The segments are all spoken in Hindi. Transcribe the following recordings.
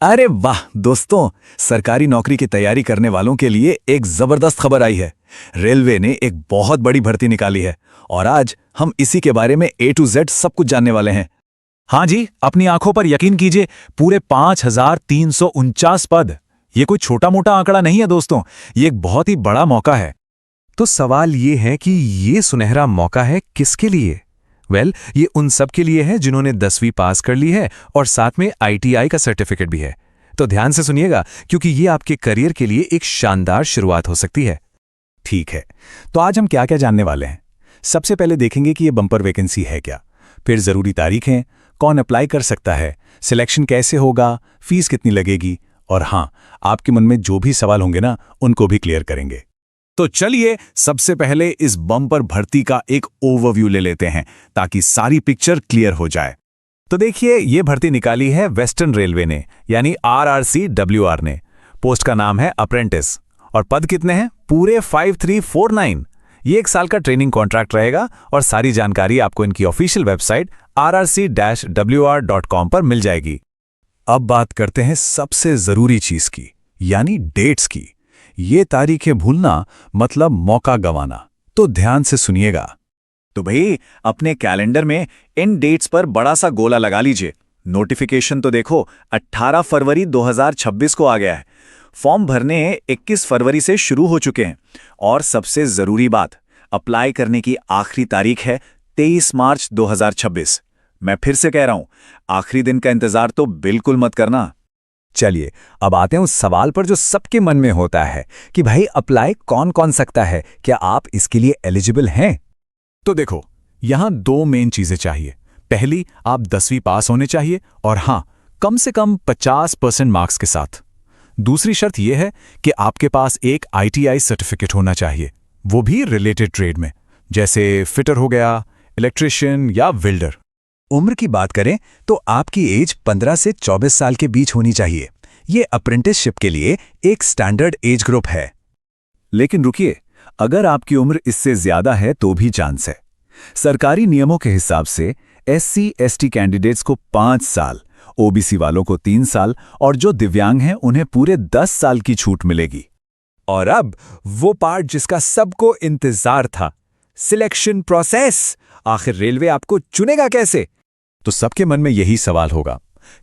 अरे वाह दोस्तों, सरकारी नौकरी की तैयारी करने वालों के लिए एक जबरदस्त खबर आई है। रेलवे ने एक बहुत बड़ी भर्ती निकाली है और आज हम इसी के बारे में A to Z सब कुछ जानने वाले हैं। हाँ जी, अपनी आंखों पर यकीन कीजिए, पूरे 5,349 पद। ये कोई छोटा मोटा आंकड़ा नहीं है दोस्तों, ये एक बहुत ही बड़ा मौका है। तो सवाल ये है कि ये सुनहरा मौका है किसके लिए? ये उन सब के लिए है जिन्होंने 10वीं पास कर ली है और साथ में ITI का सर्टिफिकेट भी है। तो ध्यान से सुनिएगा, क्योंकि ये आपके करियर के लिए एक शानदार शुरुआत हो सकती है। ठीक है, तो आज हम क्या क्या जानने वाले हैं। सबसे पहले देखेंगे कि ये बम्पर वैकेंसी है क्या, फिर ज़रूरी तारीखें, कौन अप्लाई कर सकता है, सिलेक्शन कैसे होगा, फीस कितनी लगेगी, और हाँ, आपके मन में जो भी सवाल होंगे ना, उनको भी क्लियर करेंगे। तो चलिए सबसे पहले इस बम्पर भर्ती का एक ओवरव्यू ले लेते हैं ताकि सारी पिक्चर क्लियर हो जाए। तो देखिए, ये भर्ती निकाली है वेस्टर्न रेलवे ने, यानी RRCWR ने। पोस्ट का नाम है अप्रेंटिस और पद कितने हैं? पूरे 5349। ये 1 साल का ट्रेनिंग कॉन्ट्रैक्ट रहेगा और सारी जानकारी आपको इनकी ऑफिशियल वेबसाइट rrc-wr.com पर मिल जाएगी। अब बात करते हैं सबसे जरूरी चीज की, यानी डेट्स की। ये तारीखें भूलना मतलब मौका गंवाना, तो ध्यान से सुनिएगा। तो भाई, अपने कैलेंडर में इन डेट्स पर बड़ा सा गोला लगा लीजिए। नोटिफिकेशन तो देखो, 18 फरवरी 2026 को आ गया है। फॉर्म भरने 21 फरवरी से शुरू हो चुके हैं और सबसे जरूरी बात, अप्लाई करने की आखिरी तारीख है 23 मार्च 2026। मैं फिर से कह रहा हूं, आखिरी दिन का इंतजार तो बिल्कुल मत करना। चलिए, अब आते हैं उस सवाल पर जो सबके मन में होता है कि भाई अप्लाई कौन कौन सकता है, क्या आप इसके लिए एलिजिबल हैं? तो देखो, यहां 2 मेन चीजें चाहिए। पहली, आप 10वीं पास होने चाहिए और हां, कम से कम 50% मार्क्स के साथ। दूसरी शर्त यह है कि आपके पास एक ITI सर्टिफिकेट होना चाहिए, वो भी रिलेटेड ट्रेड में, जैसे फिटर हो गया, इलेक्ट्रिशियन या वेल्डर। उम्र की बात करें तो आपकी एज 15 से 24 साल के बीच होनी चाहिए। ये अप्रेंटिसशिप के लिए एक स्टैंडर्ड एज ग्रुप है। लेकिन रुकिए, अगर आपकी उम्र इससे ज्यादा है तो भी चांस है। सरकारी नियमों के हिसाब से SC/ST कैंडिडेट्स को 5 साल, OBC वालों को 3 साल और जो दिव्यांग हैं उन्हें पूरे 10 साल की छूट मिलेगी। और अब वो पार्ट जिसका सबको इंतजार था, सिलेक्शन प्रोसेस। आखिर रेलवे आपको चुनेगा कैसे? तो सबके मन में यही सवाल होगा,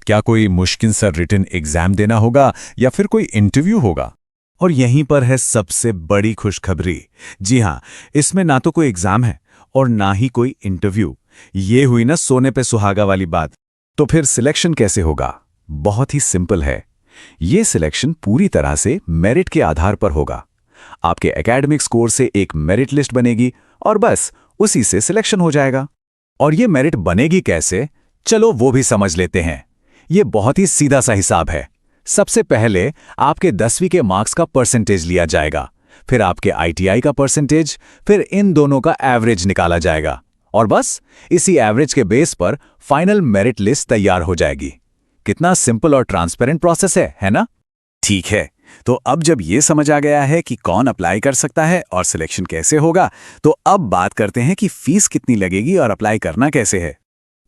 क्या कोई मुश्किल सा रिटन एग्जाम देना होगा या फिर कोई इंटरव्यू होगा? और यहीं पर है सबसे बड़ी खुशखबरी। जी हां, इसमें ना तो कोई एग्जाम है और ना ही कोई इंटरव्यू। ये हुई ना सोने पे सुहागा वाली बात। तो फिर सिलेक्शन कैसे होगा? बहुत ही सिंपल है। ये सिलेक्शन पूरी तरह से मेरिट के आधार पर होगा। आपके एकेडमिक स्कोर से एक मेरिट लिस्ट बनेगी और बस उसी से सिलेक्शन हो जाएगा। और ये मेरिट बनेगी कैसे, चलो वो भी समझ लेते हैं। ये बहुत ही सीधा सा हिसाब है। सबसे पहले आपके 10वीं के मार्क्स का परसेंटेज लिया जाएगा, फिर आपके ITI का परसेंटेज, फिर इन दोनों का एवरेज निकाला जाएगा और बस इसी एवरेज के बेस पर फाइनल मेरिट लिस्ट तैयार हो जाएगी। कितना सिंपल और ट्रांसपेरेंट प्रोसेस है ना? ठीक है, तो अब जब ये समझ आ गया है कि कौन अप्लाई कर सकता है और सिलेक्शन कैसे होगा, तो अब बात करते हैं कि फीस कितनी लगेगी और अप्लाई करना कैसे है।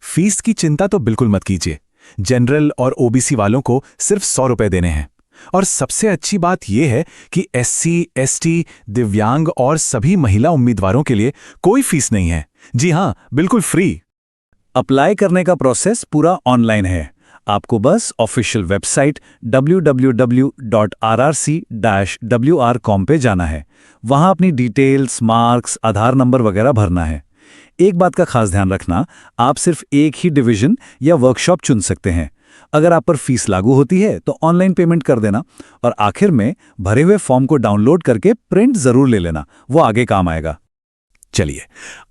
फीस की चिंता तो बिल्कुल मत कीजिए। जनरल और OBC वालों को सिर्फ 100 रुपए देने हैं। और सबसे अच्छी बात यह है कि SC/ST, दिव्यांग और सभी महिला उम्मीदवारों के लिए कोई फीस नहीं है। जी हाँ, बिल्कुल फ्री। अप्लाई करने का प्रोसेस पूरा ऑनलाइन है। आपको बस ऑफिशियल वेबसाइट www.rrc-wr.com पे जाना है। वहां अपनी डिटेल्स, मार्क्स, आधार नंबर वगैरह भरना है। एक बात का खास ध्यान रखना, आप सिर्फ एक ही डिवीजन या वर्कशॉप चुन सकते हैं। अगर आप पर फीस लागू होती है तो ऑनलाइन पेमेंट कर देना और आखिर में भरे हुए फॉर्म को डाउनलोड करके प्रिंट जरूर ले लेना, वो आगे काम आएगा। चलिए,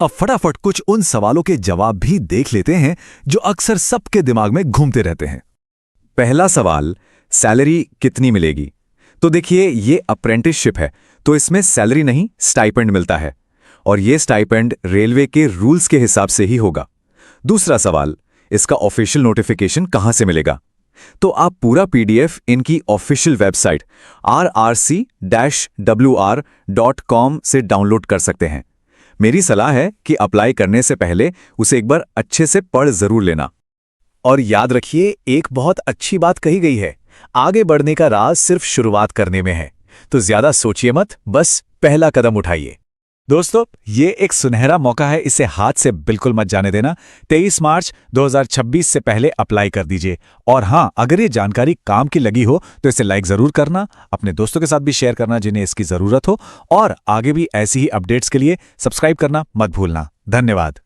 अब फटाफट कुछ उन सवालों के जवाब भी देख लेते हैं जो अक्सर सबके दिमाग में घूमते रहते हैं। पहला सवाल, सैलरी कितनी मिलेगी? तो देखिए, ये अप्रेंटिसशिप है तो इसमें सैलरी नहीं, स्टाइपेंड मिलता है और ये स्टाइपेंड रेलवे के रूल्स के हिसाब से ही होगा। दूसरा सवाल, इसका ऑफिशियल नोटिफिकेशन कहां से मिलेगा? तो आप पूरा PDF इनकी ऑफिशियल वेबसाइट rrc-wr.com से डाउनलोड कर सकते हैं। मेरी सलाह है कि अप्लाई करने से पहले उसे एक बार अच्छे से पढ़ जरूर लेना। और याद रखिए, एक बहुत अच्छी बात कही गई है आगे बढ़ने का राज सिर्फ शुरुआत करने में है। तो ज्यादा सोचिए मत, बस पहला कदम उठाइए। दोस्तों, ये एक सुनहरा मौका है, इसे हाथ से बिल्कुल मत जाने देना। 23 मार्च 2026 से पहले अप्लाई कर दीजिए। और हाँ, अगर ये जानकारी काम की लगी हो तो इसे लाइक जरूर करना, अपने दोस्तों के साथ भी शेयर करना जिन्हें इसकी जरूरत हो, और आगे भी ऐसी ही अपडेट्स के लिए सब्सक्राइब करना मत भूलना। धन्यवाद।